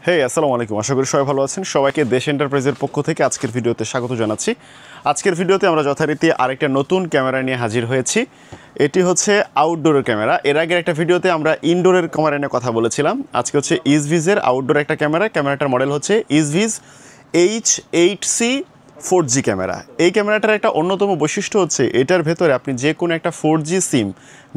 আসসালামু আলাইকুম। আশা করি সবাই ভালো আছেন। সবাইকে দেশ এন্টারপ্রাইজের পক্ষ থেকে আজকের ভিডিওতে স্বাগত জানাচ্ছি। আজকের ভিডিওতে আমরা যথারীতি আরেকটা নতুন ক্যামেরা নিয়ে হাজির হয়েছি। এটি হচ্ছে আউটডোরের ক্যামেরা। এর আগের একটা ভিডিওতে আমরা ইনডোরের ক্যামেরা নিয়ে কথা বলেছিলাম। আজকে হচ্ছে ইজভিজের আউটডোর একটা ক্যামেরা। ক্যামেরাটার মডেল হচ্ছে ইজভিজ H8C 4G ক্যামেরা। এই ক্যামেরাটার একটা অন্যতম বৈশিষ্ট্য হচ্ছে এটার ভেতরে আপনি যে কোনো একটা 4G সিম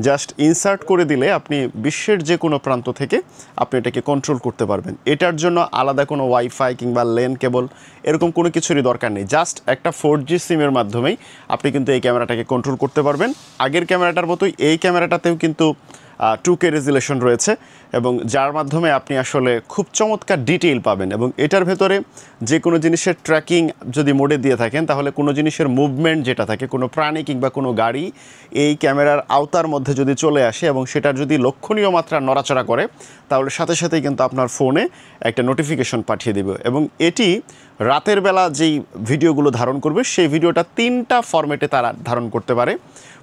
জাস্ট ইনসার্ট করে দিলে আপনি বিশ্বের যে কোনো প্রান্ত থেকে আপনি এটাকে কন্ট্রোল করতে পারবেন। এটার জন্য আলাদা কোনো ওয়াইফাই কিংবা লেন কেবল এরকম কোনো কিছুরই দরকার নেই। জাস্ট একটা 4G সিমের মাধ্যমেই আপনি কিন্তু এই ক্যামেরাটাকে কন্ট্রোল করতে পারবেন। আগের ক্যামেরাটার মতোই এই ক্যামেরাটাতেও কিন্তু 2K রেজুলেশন রয়েছে এবং যার মাধ্যমে আপনি আসলে খুব চমৎকার ডিটেইল পাবেন। এবং এটার ভেতরে যে কোনো জিনিসের ট্র্যাকিং যদি মোডে দিয়ে থাকেন তাহলে কোনো জিনিসের মুভমেন্ট যেটা থাকে, কোনো প্রাণী কিংবা কোনো গাড়ি এই ক্যামেরার আওতার মধ্যে যদি চলে আসে এবং সেটার যদি লক্ষণীয় মাত্রা নড়াচড়া করে তাহলে সাথে সাথেই কিন্তু আপনার ফোনে একটা নোটিফিকেশন পাঠিয়ে দেবে। এবং এটি রাতের বেলা যেই ভিডিওগুলো ধারণ করবে সেই ভিডিওটা 3টা ফরম্যাটে তারা ধারণ করতে পারে।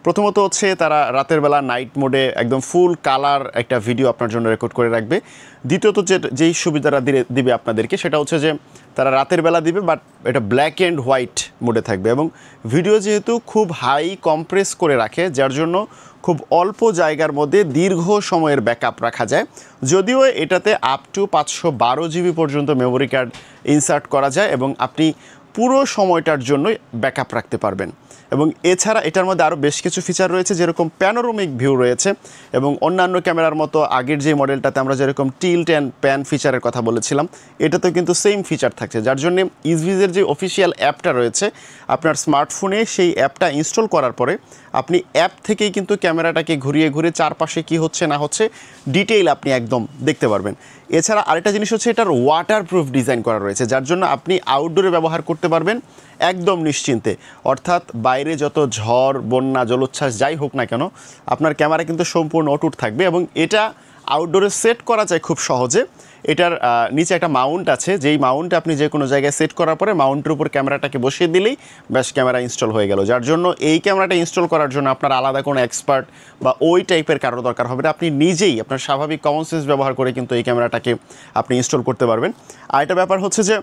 প্রথমত হচ্ছে তারা রাতের বেলা নাইট মোডে একদম ফুল কালার একটা ভিডিও আপনার জন্য রেকর্ড করে রাখবে। দ্বিতীয়ত যেই সুবিধাটা দিবে আপনাদেরকে সেটা হচ্ছে যে তারা রাতের বেলা দিবে বাট এটা ব্ল্যাক অ্যান্ড হোয়াইট মোডে থাকবে। এবং ভিডিও যেহেতু খুব হাই কম্প্রেস করে রাখে যার জন্য খুব অল্প জায়গার মধ্যে দীর্ঘ সময়ের ব্যাকআপ রাখা যায়। যদিও এটাতে আপ টু 512 জিবি পর্যন্ত মেমোরি কার্ড ইনসার্ট করা যায় এবং আপনি পুরো সময়টার জন্যই ব্যাকআপ রাখতে পারবেন। এবং এছাড়া এটার মধ্যে আরও বেশ কিছু ফিচার রয়েছে, যেরকম প্যানোরামিক ভিউ রয়েছে এবং অন্যান্য ক্যামেরার মতো আগের যে মডেলটাতে আমরা যেরকম টিল্ট অ্যান্ড প্যান ফিচারের কথা বলেছিলাম এটাতেও কিন্তু সেম ফিচার থাকছে। যার জন্যে ইজভিজের যে অফিসিয়াল অ্যাপটা রয়েছে আপনার স্মার্টফোনে সেই অ্যাপটা ইনস্টল করার পরে আপনি অ্যাপ থেকেই কিন্তু ক্যামেরাটাকে ঘুরিয়ে ঘুরে চারপাশে কি হচ্ছে না হচ্ছে ডিটেইল আপনি একদম দেখতে পারবেন। এছাড়া আরেকটা জিনিস হচ্ছে এটার ওয়াটারপ্রুফ ডিজাইন করা রয়েছে যার জন্য আপনি আউটডোরে ব্যবহার করতে পারবেন একদম নিশ্চিন্তে। অর্থাৎ বাইরে যত ঝড় বন্যা জলোচ্ছ্বাস যাই হোক না কেন আপনার ক্যামেরা কিন্তু সম্পূর্ণ অটুট থাকবে। এবং এটা আউটডোরে সেট করা যায় খুব সহজে। এটার নিচে একটা মাউন্ট আছে, যেই মাউন্টে আপনি যে কোনো জায়গায় সেট করার পরে মাউন্টের উপর ক্যামেরাটাকে বসিয়ে দিলেই ব্যাস ক্যামেরা ইনস্টল হয়ে গেল। যার জন্য এই ক্যামেরাটা ইনস্টল করার জন্য আপনার আলাদা কোনো এক্সপার্ট বা ওই টাইপের কারো দরকার হবে না। আপনি নিজেই আপনার স্বাভাবিক কমন সেন্স ব্যবহার করে কিন্তু এই ক্যামেরাটাকে আপনি ইনস্টল করতে পারবেন। আর একটা ব্যাপার হচ্ছে যে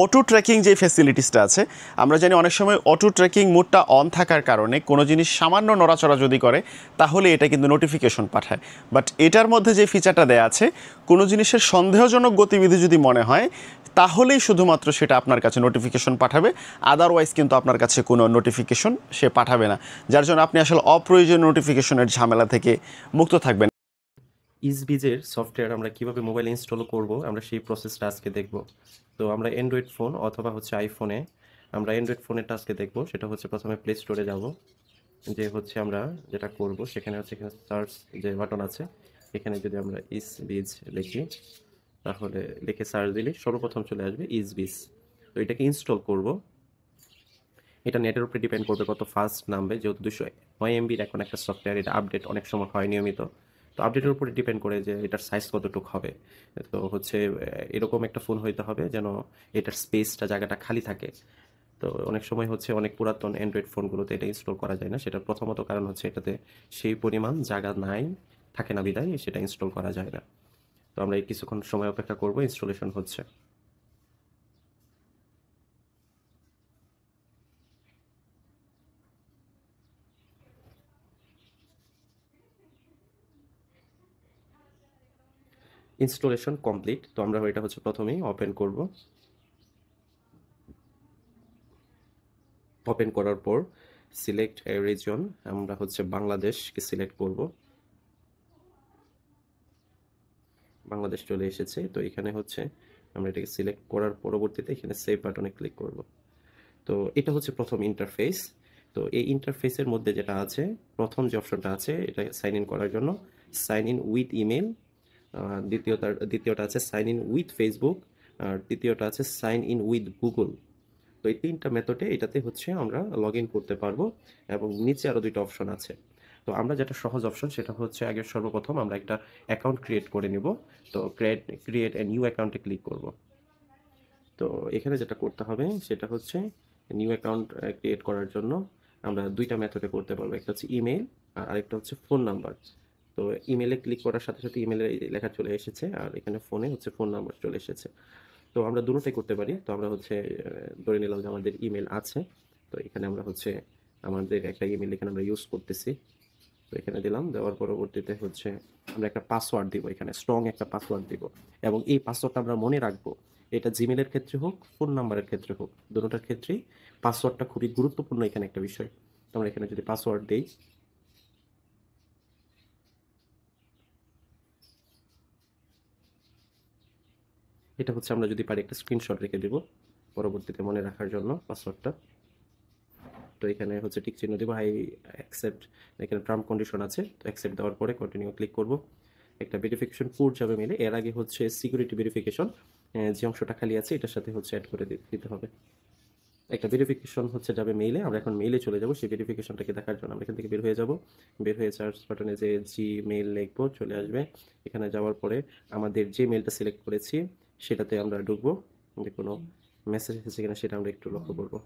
অটো ট্র্যাকিং যে ফ্যাসিলিটিসটা আছে, আমরা জানি অনেক সময় অটো ট্র্যাকিং মোডটা অন থাকার কারণে কোনো জিনিস সামান্য নড়াচড়া যদি করে তাহলে এটা কিন্তু নোটিফিকেশন পাঠায়। বাট এটার মধ্যে যে ফিচারটা দেয়া আছে কোনো জিনিসের সন্দেহজনক গতিবিধি যদি মনে হয় তাহলেই শুধুমাত্র সেটা আপনার কাছে নোটিফিকেশন পাঠাবে, আদারওয়াইজ কিন্তু আপনার কাছে কোনো নোটিফিকেশন সে পাঠাবে না। যার জন্য আপনি আসলে অপ্রয়োজনীয় নোটিফিকেশনের ঝামেলা থেকে মুক্ত থাকবেন। ইজভিজের সফটওয়্যার আমরা কিভাবে মোবাইলে ইনস্টল করব আমরা সেই প্রসেসটা আজকে দেখব। তো আমরা অ্যান্ড্রয়েড ফোন অথবা হচ্ছে আইফোনে আমরা অ্যান্ড্রয়েড ফোনেরটা আজকে দেখব। সেটা হচ্ছে প্রথমে প্লে স্টোরে যাব, যে হচ্ছে আমরা যেটা করব সেখানে হচ্ছে এখানে সার্চ যে বাটন আছে এখানে যদি আমরা ইজভিজ লিখি তাহলে লিখে সার্চ দিলে সর্বপ্রথম চলে আসবে ইজভিজ। তো এটাকে ইনস্টল করব। এটা নেটের উপরে ডিপেন্ড করবে কত ফাস্ট নামবে, যেহেতু 209 MBর এখন একটা সফটওয়্যার, এটা আপডেট অনেক সময় হয় নিয়মিত। তো আপডেটের উপরে ডিপেন্ড করে যে এটার সাইজ কতটুকু হবে। তো হচ্ছে এরকম একটা ফোন হইতে হবে যেন এটার স্পেসটা জায়গাটা খালি থাকে। তো অনেক সময় হচ্ছে অনেক পুরাতন অ্যান্ড্রয়েড ফোনগুলোতে এটা ইনস্টল করা যায় না। সেটা প্রথমত কারণ হচ্ছে এটাতে সেই পরিমাণ জায়গা নাই, থাকে না বিধায় সেটা ইনস্টল করা যায় না। তো আমরা এই কিছুক্ষণ সময় অপেক্ষা করব, ইনস্টলেশন হচ্ছে। Installation complete. তো আমরা এটা হচ্ছে প্রথমেই ওপেন করব। ওপেন করার পর সিলেক্ট এ রিজন, আমরা হচ্ছে বাংলাদেশকে সিলেক্ট করব। বাংলাদেশ চলে এসেছে। তো এখানে হচ্ছে আমরা এটাকে সিলেক্ট করার পরবর্তীতে এখানে সেভ বাটনে ক্লিক করব। তো এটা হচ্ছে প্রথম ইন্টারফেস। তো এই ইন্টারফেসের মধ্যে যেটা আছে, প্রথম যে অপশনটা আছে এটা সাইন ইন করার জন্য সাইন ইন উইথ ইমেল, দ্বিতীয়টা আছে সাইন ইন উইথ ফেসবুক, আর তৃতীয়টা আছে সাইন ইন উইথ গুগল। তো এই 3টা মেথডে এটাতে হচ্ছে আমরা লগ ইন করতে পারবো এবং নিচে আরও 2টা অপশন আছে। তো আমরা যেটা সহজ অপশন সেটা হচ্ছে আগে সর্বপ্রথম আমরা একটা অ্যাকাউন্ট ক্রিয়েট করে নিব। তো ক্রিয়েট এ নিউ অ্যাকাউন্টে ক্লিক করব। তো এখানে যেটা করতে হবে সেটা হচ্ছে নিউ অ্যাকাউন্ট ক্রিয়েট করার জন্য আমরা 2টা মেথডে করতে পারবো, একটা হচ্ছে ইমেল আর আরেকটা হচ্ছে ফোন নাম্বার। তো ইমেলে ক্লিক করার সাথে সাথে ইমেলে লেখা চলে এসেছে, আর এখানে ফোনে হচ্ছে ফোন নাম্বার চলে এসেছে। তো আমরা দুটোটাই করতে পারি। তো আমরা হচ্ছে ধরে নিলাম যে আমাদের ইমেল আছে, তো এখানে আমরা হচ্ছে আমাদের একটা ইমেল এখানে আমরা ইউজ করতেছি। তো এখানে দিলাম, দেওয়ার পরবর্তীতে হচ্ছে আমরা একটা পাসওয়ার্ড দিব, এখানে স্ট্রং একটা পাসওয়ার্ড দিব, এবং এই পাসওয়ার্ডটা আমরা মনে রাখবো। এটা জিমেলের ক্ষেত্রে হোক, ফোন নাম্বারের ক্ষেত্রে হোক, দুটোটার ক্ষেত্রেই পাসওয়ার্ডটা খুবই গুরুত্বপূর্ণ এখানে একটা বিষয়। আমরা এখানে যদি পাসওয়ার্ড দিই, এটা হচ্ছে আমরা যদি পারি একটা স্ক্রিনশট রেখে দেব পরবর্তীতে মনে রাখার জন্য পাসওয়ার্ডটা। তো এখানে হচ্ছে টিক চিহ্ন দেবো, হাই অ্যাকসেপ্ট, এখানে টার্ম কন্ডিশন আছে, তো অ্যাকসেপ্ট দেওয়ার পরে কন্টিনিউ ক্লিক করব। একটা ভেরিফিকেশন কোড যাবে মেলে, এর আগে হচ্ছে সিকিউরিটি ভেরিফিকেশন, যে অংশটা খালি আছে এটার সাথে হচ্ছে অ্যাড করে দিতে হবে। একটা ভেরিফিকেশন হচ্ছে যাবে মেইলে, আমরা এখন মেইলে চলে যাব সেই ভেরিফিকেশনটাকে দেখার জন্য। আমরা এখান থেকে বের হয়ে যাব, বের হয়ে সার্চ বাটনে যে জিমেইল লিখবো, চলে আসবে। এখানে যাওয়ার পরে আমাদের যে মেইলটা সিলেক্ট করেছি সেটাতে আমরা ঢুকবো, যে কোনো মেসেজ এসেছে কিনা সেটা আমরা একটু লক্ষ্য করবো।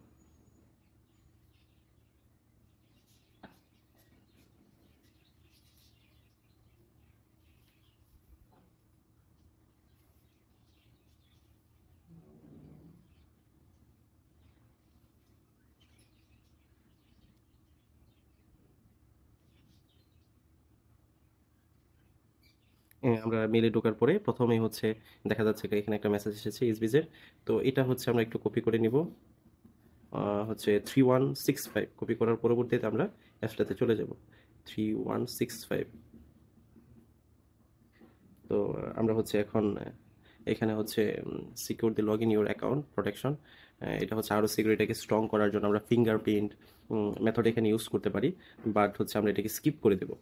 আমরা মেইলে ঢোকার পরে প্রথমেই হচ্ছে দেখা যাচ্ছে এখানে একটা মেসেজ এসেছে ইসবিজের। তো এটা হচ্ছে আমরা একটু কপি করে নিব, হচ্ছে 3165 কপি করার পরবর্তীতে আমরা অ্যাপসটাতে চলে যাব 3165। তো আমরা হচ্ছে এখন এখানে হচ্ছে secure the log in your account protection, এটা হচ্ছে আরও সিকিউরিটিকে স্ট্রং করার জন্য আমরা ফিঙ্গারপ্রিন্ট মেথড এখানে ইউজ করতে পারি, বাট হচ্ছে আমরা এটাকে স্কিপ করে দেব।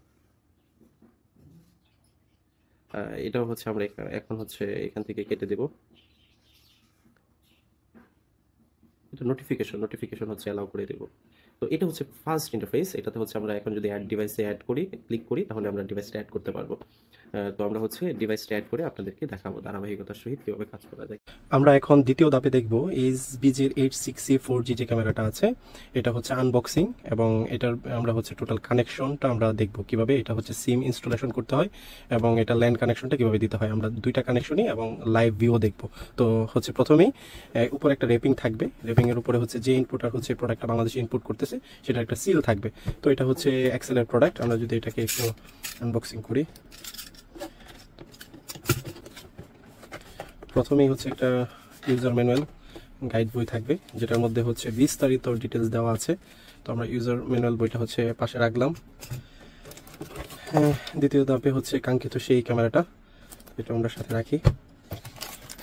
এটাও হচ্ছে আমরা এখন হচ্ছে এখান থেকে কেটে দেব। এটা নোটিফিকেশন হচ্ছে অ্যালাউ করে দেব। তো এটা হচ্ছে ফার্স্ট ইন্টারফেস, এটাতে হচ্ছে আমরা এখন যদি অ্যাড ডিভাইসে অ্যাড করি, ক্লিক করি, তাহলে আমরা ডিভাইসটা অ্যাড করতে পারবো। তো আমরা হচ্ছে ডিভাইসটা অ্যাড করে আপনাদেরকে দেখাবো ধারাবাহিকতার সহিত কীভাবে কাজ করা যায়। আমরা এখন দ্বিতীয় ধাপে দেখব এইচবিজির 860 4G যে ক্যামেরাটা আছে, এটা হচ্ছে আনবক্সিং, এবং এটার আমরা হচ্ছে টোটাল কানেকশনটা আমরা দেখব কিভাবে এটা হচ্ছে সিম ইনস্টলেশন করতে হয়, এবং এটা ল্যান্ড কানেকশনটা কিভাবে দিতে হয়। আমরা দুইটা কানেকশনই এবং লাইভ ভিউ দেখব। তো হচ্ছে প্রথমেই উপরে একটা রেপিং থাকবে, রেপিংয়ের উপরে হচ্ছে যে ইনপুট আর হচ্ছে প্রোডাক্টটা বাংলাদেশে ইনপুট করতেছে সেটা একটা সিল থাকবে। তো এটা হচ্ছে এক্সেলের প্রোডাক্ট। আমরা যদি এটাকে একটু আনবক্সিং করি, প্রথমেই হচ্ছে একটা ইউজার ম্যানুয়াল গাইড বই থাকবে, যেটার মধ্যে হচ্ছে বিস্তারিত ডিটেলস দেওয়া আছে। তো আমরা ইউজার ম্যানুয়াল বইটা হচ্ছে পাশে রাখলাম। দ্বিতীয় ধাপে হচ্ছে কাঙ্ক্ষিত সেই ক্যামেরাটা, এটা আমরা সাথে রাখি।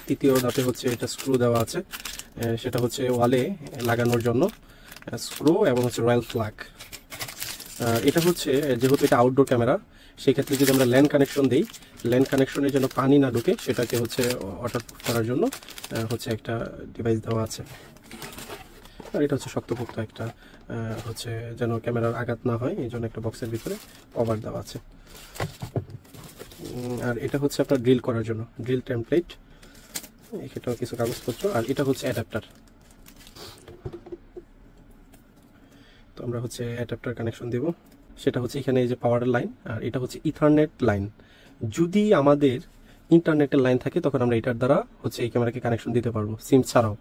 তৃতীয় ধাপে হচ্ছে এটা স্ক্রু দেওয়া আছে, সেটা হচ্ছে ওয়ালে লাগানোর জন্য স্ক্রু এবং হচ্ছে রয়্যাল ফ্ল্যাগ। এটা হচ্ছে যেহেতু এটা আউটডোর ক্যামেরা, সেক্ষেত্রে যদি আমরা ল্যান্ড কানেকশন দিই, ল্যান্ড কানেকশনে যেন পানি না ঢুকে সেটাকে হচ্ছে ওয়াটারপ্রুফ করার জন্য হচ্ছে একটা ডিভাইস দেওয়া আছে। আর এটা হচ্ছে শক্তপোক্ত একটা, হচ্ছে যেন ক্যামেরার আঘাত না হয় এই জন্য একটা বক্সের ভিতরে কভার দেওয়া আছে। আর এটা হচ্ছে আপনার ড্রিল করার জন্য ড্রিল টেমপ্লেট, এটাও কিছু কাগজপত্র। আর এটা হচ্ছে অ্যাডাপ্টার। তো আমরা হচ্ছে অ্যাডাপ্টার কানেকশন দেব, সেটা হচ্ছে এখানে এই যে পাওয়ার লাইন, আর এটা হচ্ছে ইথারনেট লাইন। যদি আমাদের ইন্টারনেটের লাইন থাকে তখন আমরা এটার দ্বারা হচ্ছে এই ক্যামেরাকে কানেকশন দিতে পারবো সিম ছাড়াও।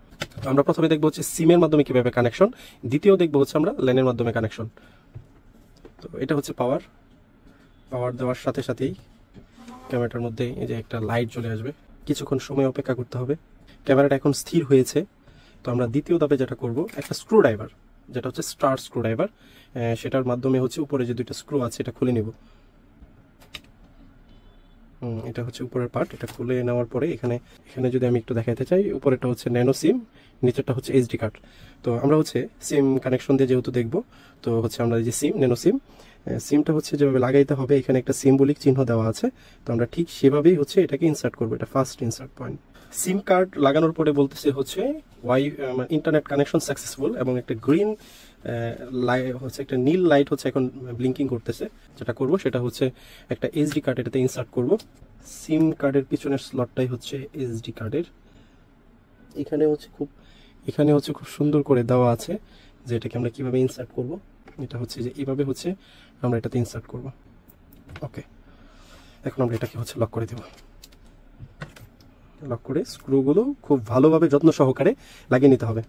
আমরা প্রথমে দেখবো হচ্ছে সিমের মাধ্যমে কিভাবে কানেকশন, দ্বিতীয় দেখবো হচ্ছে আমরা লাইনের মাধ্যমে কানেকশন। তো এটা হচ্ছে পাওয়ার দেওয়ার সাথে সাথেই ক্যামেরাটার মধ্যে এই যে একটা লাইট চলে আসবে। কিছুক্ষণ সময় অপেক্ষা করতে হবে। ক্যামেরাটা এখন স্থির হয়েছে। তো আমরা দ্বিতীয় ধাপে যেটা করব, একটা স্ক্রু ড্রাইভার, যেটা হচ্ছে স্টার স্ক্রু ড্রাইভার, সেটার মাধ্যমে হচ্ছে উপরে যে দুইটা স্ক্রু আছে এটা খুলে নিব। এটা হচ্ছে উপরের পার্ট, এটা খুলে নেওয়ার পরে এখানে যদি আমি একটু দেখাতে চাই, উপরেটা হচ্ছে ন্যানো সিম, নিচেরটা হচ্ছে এইচডি কার্ড। তো আমরা হচ্ছে সিম কানেকশন দিয়ে যেহেতু দেখব, তো হচ্ছে আমরা এই যে সিম ন্যানো সিমটা হচ্ছে যেভাবে লাগাইতে হবে, এখানে একটা সিম্বলিক চিহ্ন দেওয়া আছে। তো আমরা ঠিক সেভাবেই হচ্ছে এটাকে ইনসার্ট করবো, এটা ফার্স্ট ইনসার্ট পয়েন্ট। সিম কার্ড লাগানোর পরে বলতেছে হচ্ছে ইন্টারনেট কানেকশন সাকসেসফুল, এবং একটা গ্রিন হচ্ছে একটা নীল লাইট হচ্ছে এখন ব্লিঙ্কিং করতেছে। যেটা করব সেটা হচ্ছে একটা এইচডি কার্ড এটাতে ইনসার্ট করব। সিম কার্ডের পিছনের স্লটটাই হচ্ছে এইচডি কার্ডের। এখানে হচ্ছে খুব সুন্দর করে দেওয়া আছে যে এটাকে আমরা কিভাবে ইনসার্ট করব। এটা হচ্ছে যে এইভাবে হচ্ছে আমরা এটাতে ইনসার্ট করব। ওকে, এখন আমরা এটাকে হচ্ছে লক করে দেব। লক করে স্ক্রুগুলো খুব ভালোভাবে যত্ন সহকারে লাগিয়ে নিতে হবে।